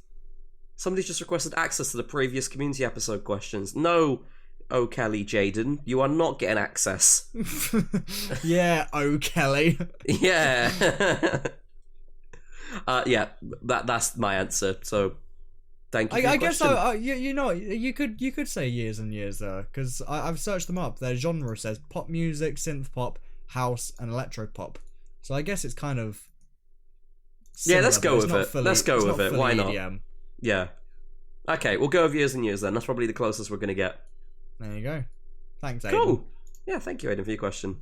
Speaker 2: Somebody's just requested access to the previous community episode questions. No, Kelly Jaden, you are not getting access.
Speaker 1: Yeah, Kelly.
Speaker 2: Yeah. Yeah, that's my answer. So, thank you. For
Speaker 1: I
Speaker 2: your
Speaker 1: guess
Speaker 2: question.
Speaker 1: you could say Years and Years though, because I've searched them up. Their genre says pop music, synth pop, house, and electro pop. So I guess it's kind of
Speaker 2: Yeah, let's
Speaker 1: similar,
Speaker 2: go
Speaker 1: but
Speaker 2: with
Speaker 1: it's
Speaker 2: it.
Speaker 1: not
Speaker 2: Let's go
Speaker 1: it's
Speaker 2: with
Speaker 1: not
Speaker 2: it.
Speaker 1: fully
Speaker 2: Why not?
Speaker 1: EDM.
Speaker 2: Yeah. Okay, we'll go with Years and Years then. That's probably the closest we're gonna get.
Speaker 1: There you go. Thanks, Aiden.
Speaker 2: Cool. Yeah, thank you, Aiden, for your question.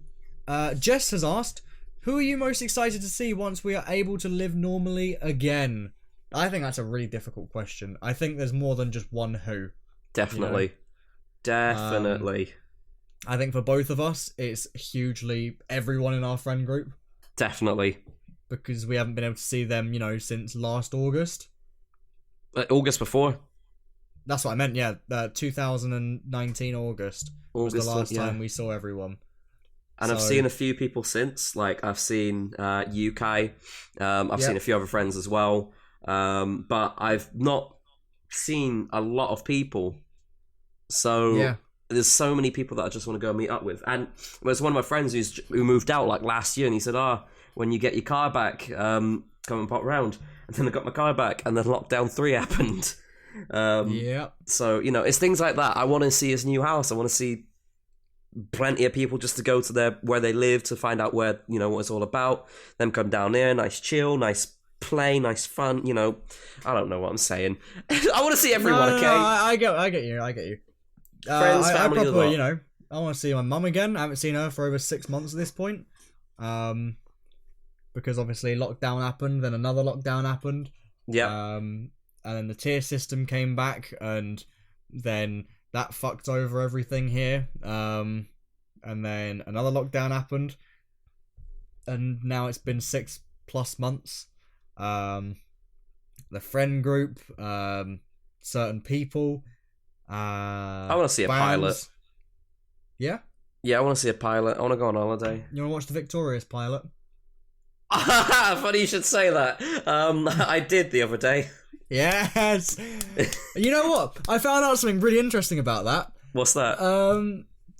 Speaker 1: Jess has asked, who are you most excited to see once we are able to live normally again? I think that's a really difficult question. I think there's more than just one who.
Speaker 2: Definitely. Definitely.
Speaker 1: I think for both of us, it's hugely everyone in our friend group.
Speaker 2: Definitely.
Speaker 1: Because we haven't been able to see them, since last August.
Speaker 2: August before.
Speaker 1: That's what I meant, yeah. 2019 August was the last time we saw everyone.
Speaker 2: And I've seen a few people since. Like, I've seen you, Kai. I've seen a few other friends as well. But I've not seen a lot of people. So there's so many people that I just want to go meet up with. And there's one of my friends who moved out like last year, and he said, when you get your car back, come and pop round. And then I got my car back, and then lockdown 3 happened. So, it's things like that. I want to see his new house. I want to see plenty of people just to go to where they live to find out where, what it's all about. Them come down there, nice chill, nice play, nice fun, I don't know what I'm saying. I want to see everyone, okay?
Speaker 1: I get you.
Speaker 2: Friends, family,
Speaker 1: I probably, I want to see my mum again. I haven't seen her for over 6 months at this point. Because obviously lockdown happened, then another lockdown happened.
Speaker 2: Yeah.
Speaker 1: and then the tier system came back, and then that fucked over everything here. And then another lockdown happened, and now it's been 6+ months. The friend group, certain people.
Speaker 2: I want to see a
Speaker 1: bands.
Speaker 2: pilot.
Speaker 1: Yeah?
Speaker 2: Yeah, I want to see a pilot. I want to go on holiday.
Speaker 1: You want to watch the Victorious pilot?
Speaker 2: Funny you should say that. I did the other day.
Speaker 1: Yes! You know what? I found out something really interesting about that.
Speaker 2: What's that?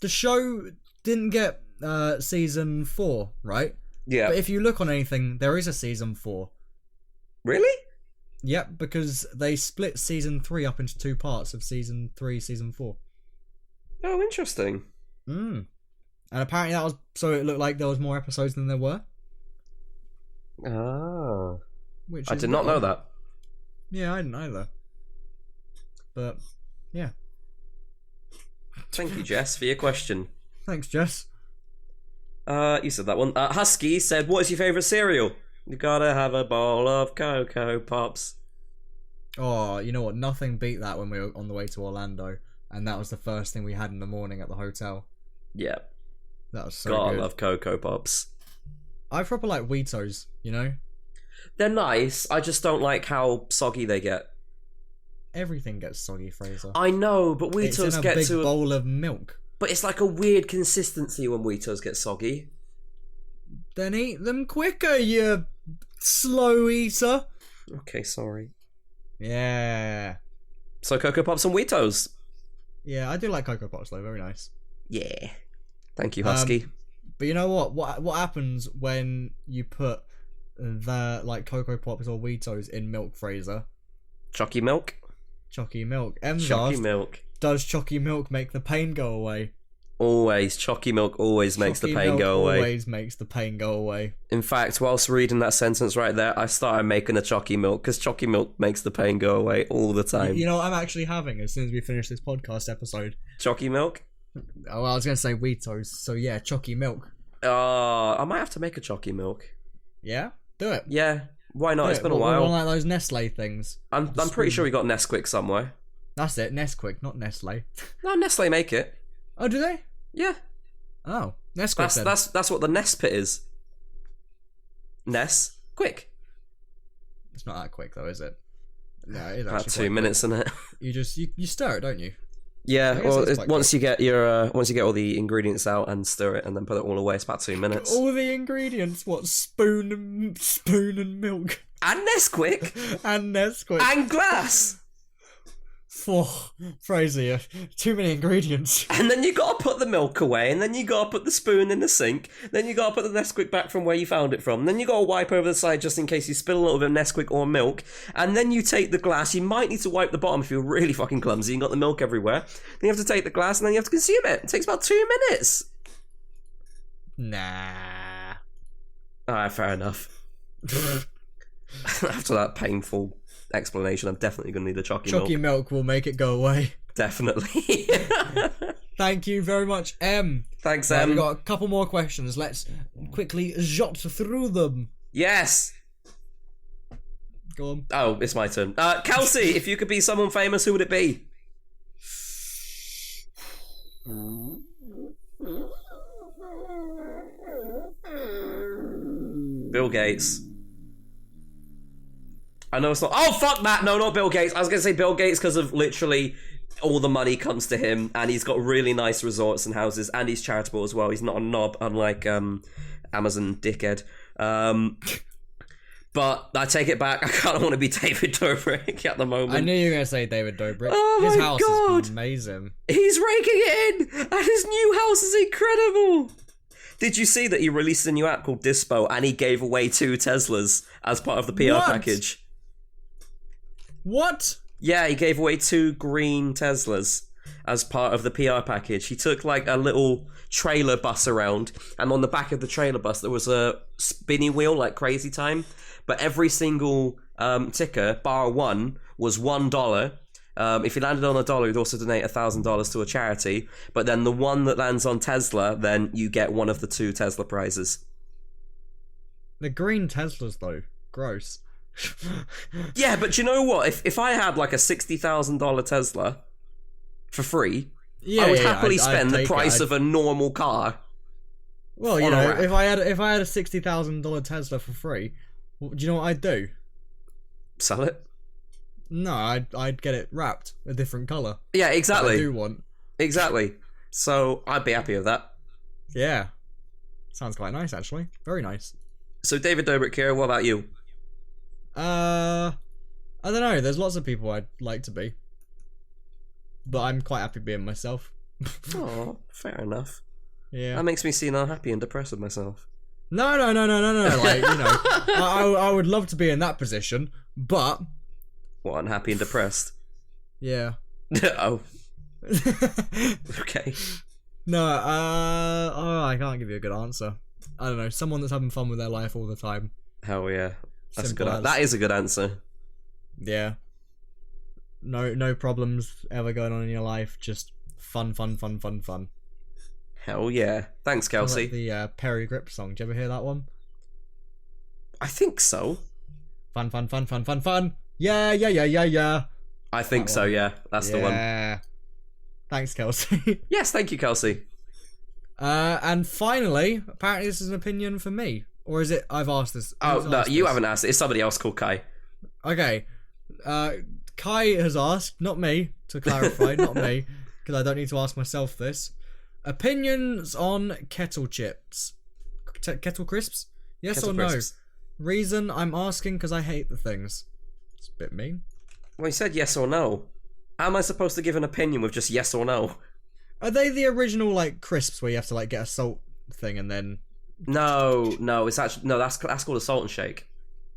Speaker 1: The show didn't get season 4, right?
Speaker 2: Yeah.
Speaker 1: But if you look on anything, there is a season 4.
Speaker 2: Really?
Speaker 1: Yep, because they split season 3 up into 2 parts of season 3, season 4.
Speaker 2: Oh, interesting.
Speaker 1: And apparently that was so it looked like there was more episodes than there were.
Speaker 2: Ah.
Speaker 1: Which
Speaker 2: I did not know that.
Speaker 1: Yeah, I didn't either. But yeah.
Speaker 2: Thank you, Jess, for your question.
Speaker 1: Thanks, Jess.
Speaker 2: You said that one. Husky said, "What is your favourite cereal?" You gotta have a bowl of Cocoa Pops.
Speaker 1: Oh, you know what? Nothing beat that when we were on the way to Orlando, and that was the first thing we had in the morning at the hotel.
Speaker 2: Yeah.
Speaker 1: That was so
Speaker 2: God,
Speaker 1: good.
Speaker 2: I love Cocoa Pops.
Speaker 1: I proper like Weetos, you know?
Speaker 2: They're nice, I just don't like how soggy they get.
Speaker 1: Everything gets soggy, Fraser.
Speaker 2: I know, but Weetos
Speaker 1: it's in a
Speaker 2: get
Speaker 1: big
Speaker 2: to
Speaker 1: bowl of milk.
Speaker 2: But it's like a weird consistency when Weetos get soggy.
Speaker 1: Then eat them quicker, you slow eater.
Speaker 2: Okay, sorry.
Speaker 1: Yeah.
Speaker 2: So Cocoa Pops and Weetos.
Speaker 1: Yeah, I do like Cocoa Pops though, very nice.
Speaker 2: Yeah. Thank you, Husky.
Speaker 1: But you know what? What happens when you put the like Cocoa Pops or Weetos in milk, Fraser?
Speaker 2: Chocky milk?
Speaker 1: Chocky milk. M's
Speaker 2: Chocky
Speaker 1: asked,
Speaker 2: milk.
Speaker 1: does chocky milk make the pain go away?
Speaker 2: Always. Chocky milk always makes the pain go away.
Speaker 1: Always makes the pain go away.
Speaker 2: In fact, whilst reading that sentence right there, I started making a chocky milk, because chocky milk makes the pain go away all the time.
Speaker 1: You know what I'm actually having as soon as we finish this podcast episode?
Speaker 2: Chocky milk?
Speaker 1: Oh, I was going to say Weetos, so yeah, chocky milk.
Speaker 2: I might have to make a chocky milk.
Speaker 1: Yeah? Do it.
Speaker 2: Yeah, why not?
Speaker 1: Do
Speaker 2: It's
Speaker 1: it.
Speaker 2: been a while.
Speaker 1: One like those Nestle things.
Speaker 2: I'm pretty sure we got Nesquik somewhere.
Speaker 1: That's it, Nesquik, not Nestle.
Speaker 2: No, Nestle make it.
Speaker 1: Oh, do they?
Speaker 2: Yeah.
Speaker 1: Oh, Nesquik then.
Speaker 2: That's what the Nest pit is. Nest quick.
Speaker 1: It's not that quick though, is it? No, it is
Speaker 2: About
Speaker 1: actually
Speaker 2: 2 minutes, isn't it?
Speaker 1: You just you stir it, don't you?
Speaker 2: Yeah. Well,
Speaker 1: it's quite
Speaker 2: once you get all the ingredients out and stir it and then put it all away, it's about 2 minutes.
Speaker 1: All the ingredients, what spoon and milk
Speaker 2: And Nesquik
Speaker 1: and Nesquik
Speaker 2: and glass.
Speaker 1: Oh, Fraser, too many ingredients.
Speaker 2: And then you gotta put the milk away, and then you gotta put the spoon in the sink, then you gotta put the Nesquik back from where you found it from, then you gotta wipe over the side just in case you spill a little bit of Nesquik or milk, and then you take the glass, you might need to wipe the bottom if you're really fucking clumsy and got the milk everywhere, then you have to take the glass and then you have to consume it. It takes about 2 minutes.
Speaker 1: Nah.
Speaker 2: Alright, fair enough. After that painful explanation, I'm definitely going to need a chocky milk.
Speaker 1: Chocky milk will make it go away.
Speaker 2: Definitely.
Speaker 1: Thank you very much, M.
Speaker 2: Thanks,
Speaker 1: Right,
Speaker 2: M.
Speaker 1: we've got a couple more questions. Let's quickly jot through them.
Speaker 2: Yes.
Speaker 1: Go on.
Speaker 2: Oh, it's my turn. Kelsey, if you could be someone famous, who would it be? Bill Gates. I know it's not. Oh, fuck that! No, not Bill Gates. I was going to say Bill Gates because of literally all the money comes to him, and he's got really nice resorts and houses, and he's charitable as well. He's not a knob, unlike Amazon dickhead. But I take it back. I kind of want to be David Dobrik at the moment.
Speaker 1: I knew you were going to say David Dobrik.
Speaker 2: Oh
Speaker 1: his
Speaker 2: my
Speaker 1: house
Speaker 2: God.
Speaker 1: is amazing.
Speaker 2: He's raking it in, and his new house is incredible. Did you see that he released a new app called Dispo, and he gave away 2 Teslas as part of the PR package?
Speaker 1: What?
Speaker 2: Yeah, he gave away 2 green Teslas as part of the PR package. He took like a little trailer bus around, and on the back of the trailer bus there was a spinny wheel like Crazy Time, but every single ticker, bar one, was $1. If he landed on $1, he'd also donate $1,000 to a charity, but then the one that lands on Tesla, then you get one of the 2 Tesla prizes.
Speaker 1: The green Teslas, though. Gross.
Speaker 2: Yeah, but you know what? If I had like a $60,000 Tesla for free, I would happily spend the price of a normal car.
Speaker 1: Well, you know, if I had a $60,000 Tesla for free, do you know what I'd do?
Speaker 2: Sell it?
Speaker 1: No, I'd get it wrapped a different colour.
Speaker 2: Yeah, exactly.
Speaker 1: I do want.
Speaker 2: Exactly. So I'd be happy with that.
Speaker 1: Yeah. Sounds quite nice, actually. Very nice.
Speaker 2: So David Dobrik here, what about you?
Speaker 1: I don't know. There's lots of people I'd like to be. But I'm quite happy being myself.
Speaker 2: Oh, fair enough.
Speaker 1: Yeah.
Speaker 2: That makes me seem unhappy and depressed with myself.
Speaker 1: No. Like, you know, I would love to be in that position, but...
Speaker 2: What, unhappy and depressed?
Speaker 1: Yeah.
Speaker 2: Oh. Okay.
Speaker 1: No, I can't give you a good answer. I don't know. Someone that's having fun with their life all the time.
Speaker 2: Hell yeah. That's
Speaker 1: Simple
Speaker 2: good. That is a good answer.
Speaker 1: Yeah. No problems ever going on in your life. Just fun.
Speaker 2: Hell yeah. Thanks, Kelsey.
Speaker 1: Like the Perry Grip song. Did you ever hear that one?
Speaker 2: I think so.
Speaker 1: Fun. Yeah.
Speaker 2: I think so, yeah. That's the one.
Speaker 1: Yeah. Thanks, Kelsey.
Speaker 2: Yes, thank you, Kelsey.
Speaker 1: And finally, apparently this is an opinion for me. Or is it I've asked this?
Speaker 2: Oh, no, you haven't asked it. It's somebody else called Kai.
Speaker 1: Okay. Kai has asked, not me, to clarify, not me, because I don't need to ask myself this. Opinions on kettle chips. Kettle crisps? Yes
Speaker 2: Kettle
Speaker 1: or
Speaker 2: crisps.
Speaker 1: no? Reason I'm asking because I hate the things. It's a bit mean.
Speaker 2: Well, he said yes or no. How am I supposed to give an opinion with just yes or no?
Speaker 1: Are they the original, like, crisps where you have to, like, get a salt thing and then...
Speaker 2: No, it's actually... No, that's called a salt and shake.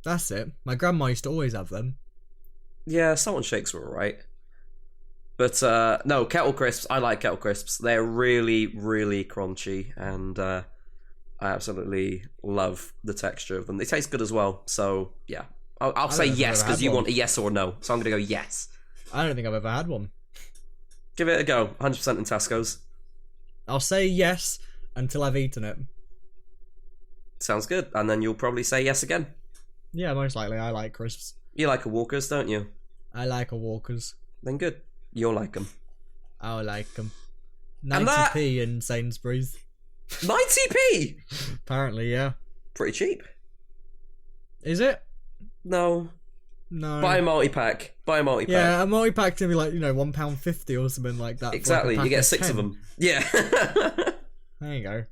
Speaker 1: That's it. My grandma used to always have them.
Speaker 2: Yeah, salt and shakes were alright. But, no, kettle crisps. I like kettle crisps. They're really, really crunchy, and I absolutely love the texture of them. They taste good as well, so, yeah. I'll say yes, because you want a yes or no, so I'm going to go yes.
Speaker 1: I don't think I've ever had one.
Speaker 2: Give it a go. 100% in Tesco's.
Speaker 1: I'll say yes until I've eaten it.
Speaker 2: Sounds good. And then you'll probably say yes again.
Speaker 1: Yeah, most likely. I like crisps.
Speaker 2: You like a Walker's, don't you?
Speaker 1: I like a Walker's.
Speaker 2: Then good. You'll like them.
Speaker 1: I like them. 90p in Sainsbury's.
Speaker 2: 90p?
Speaker 1: Apparently, yeah.
Speaker 2: Pretty cheap.
Speaker 1: Is it?
Speaker 2: No. Buy a multi-pack.
Speaker 1: Yeah, a multi-pack to be like, you know, £1.50 or something like that.
Speaker 2: Exactly,
Speaker 1: like
Speaker 2: you get 6 of them. Yeah.
Speaker 1: There you go.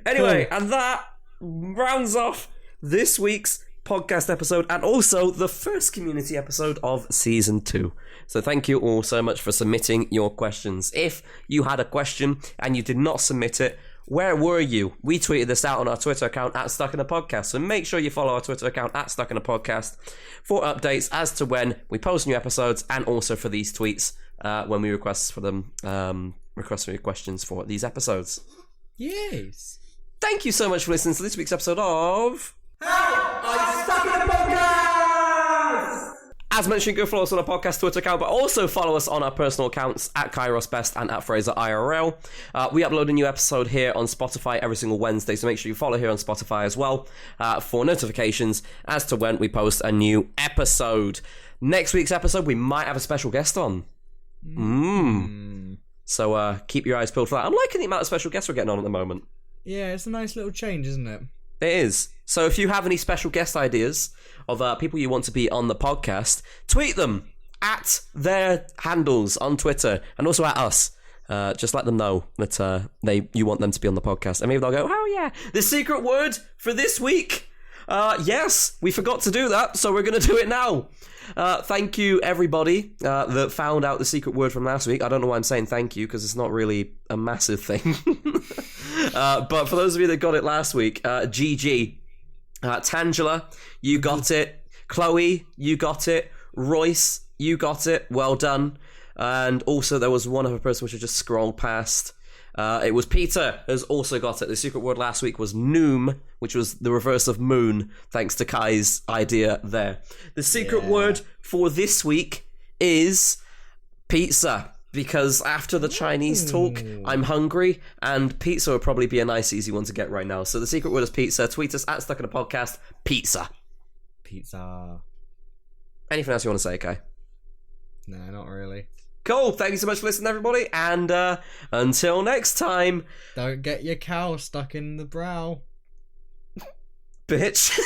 Speaker 2: Anyway, cool. And that rounds off this week's podcast episode and also the first community episode of Season 2. So thank you all so much for submitting your questions. If you had a question and you did not submit it, where were you? We tweeted this out on our Twitter account at Stuck in a Podcast. So make sure you follow our Twitter account at Stuck in a Podcast for updates as to when we post new episodes and also for these tweets when we request for them, request for your questions for these episodes.
Speaker 1: Yes.
Speaker 2: Thank you so much for listening to this week's episode of How I Stuck in a Podcast! As mentioned, go follow us on our podcast Twitter account, but also follow us on our personal accounts at Kai Ross-Best and at FraserIRL. We upload a new episode here on Spotify every single Wednesday, so make sure you follow here on Spotify as well for notifications as to when we post a new episode. Next week's episode, we might have a special guest on. So keep your eyes peeled for that. I'm liking the amount of special guests we're getting on at the moment.
Speaker 1: Yeah, it's a nice little change, isn't it?
Speaker 2: It is. So if you have any special guest ideas of people you want to be on the podcast, tweet them at their handles on Twitter and also at us. Just let them know that you want them to be on the podcast. And maybe they'll go, oh yeah, the secret word for this week. Yes, we forgot to do that, so we're going to do it now. Thank you, everybody that found out the secret word from last week. I don't know why I'm saying thank you, because it's not really a massive thing. But for those of you that got it last week, GG. Tangela, you got it. Chloe, you got it. Royce, you got it. Well done. And also there was one other person which I just scrolled past. It was Peter has also got it. The secret word last week was noom, which was the reverse of moon, thanks to Kai's idea there. The secret word for this week is pizza, because after the Chinese talk, I'm hungry, and pizza would probably be a nice, easy one to get right now. So the secret word is pizza. Tweet us at Stuck in a Podcast. Pizza.
Speaker 1: Pizza.
Speaker 2: Anything else you want to say, Kai?
Speaker 1: No, not really.
Speaker 2: Cool. Thank you so much for listening, everybody. And until next time.
Speaker 1: Don't get your cow stuck in the brow.
Speaker 2: Bitch.